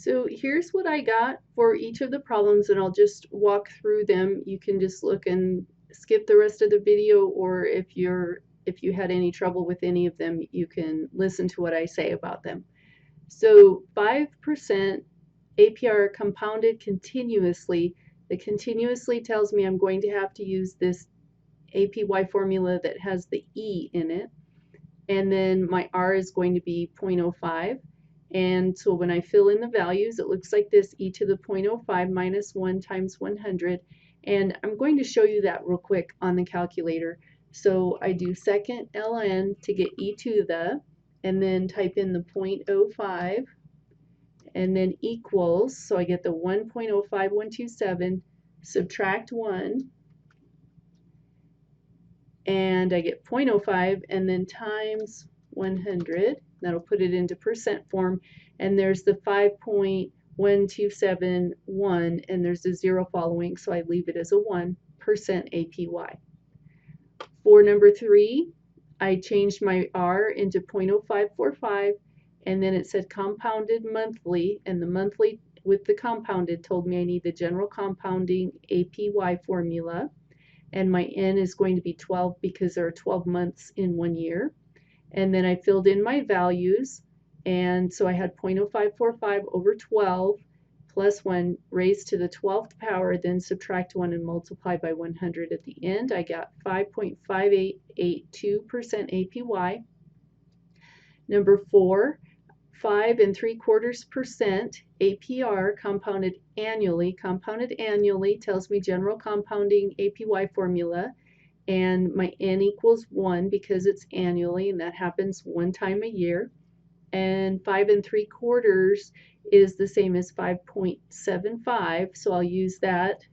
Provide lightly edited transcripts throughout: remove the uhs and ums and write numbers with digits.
So here's what I got for each of the problems, and I'll just walk through them. You can just look and skip the rest of the video, or if you had any trouble with any of them, you can listen to what I say about them. So 5% APR compounded continuously. The continuously tells me I'm going to have to use this APY formula that has the E in it. And then my R is going to be 0.05. And so when I fill in the values, it looks like this: e to the 0.05 minus 1 times 100. And I'm going to show you that real quick on the calculator. So I do second ln to get e to the, and then type in the 0.05, and then equals, so I get the 1.05127, subtract 1, and I get 0.05, and then times 100. That'll put it into percent form, and there's the 5.1271, and there's a 0 following, so I leave it as a 1% APY. For number 3, I changed my R into 0.0545, and then it said compounded monthly, and the monthly with the compounded told me I need the general compounding APY formula, and my N is going to be 12 because there are 12 months in 1 year. And then I filled in my values, and so I had 0.0545 over 12 plus 1 raised to the 12th power, then subtract 1 and multiply by 100 at the end. I got 5.5882% APY. Number 4, 5 3/4% APR compounded annually. Compounded annually tells me general compounding APY formula, and my N equals 1 because it's annually, and that happens 1 time a year. And 5 3/4 is the same as 5.75, so I'll use that,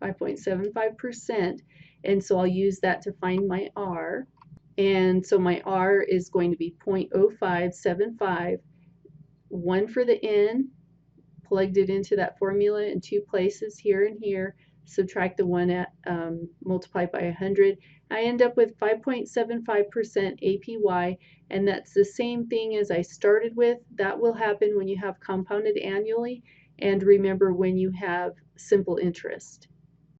5.75%, and so I'll use that to find my R. And so my R is going to be 0.0575, 1 for the N, plugged it into that formula in 2 places, here and here, subtract the 1 at multiplied by 100. I end up with 5.75% APY, and that's the same thing as I started with. That will happen when you have compounded annually, and remember, when you have simple interest.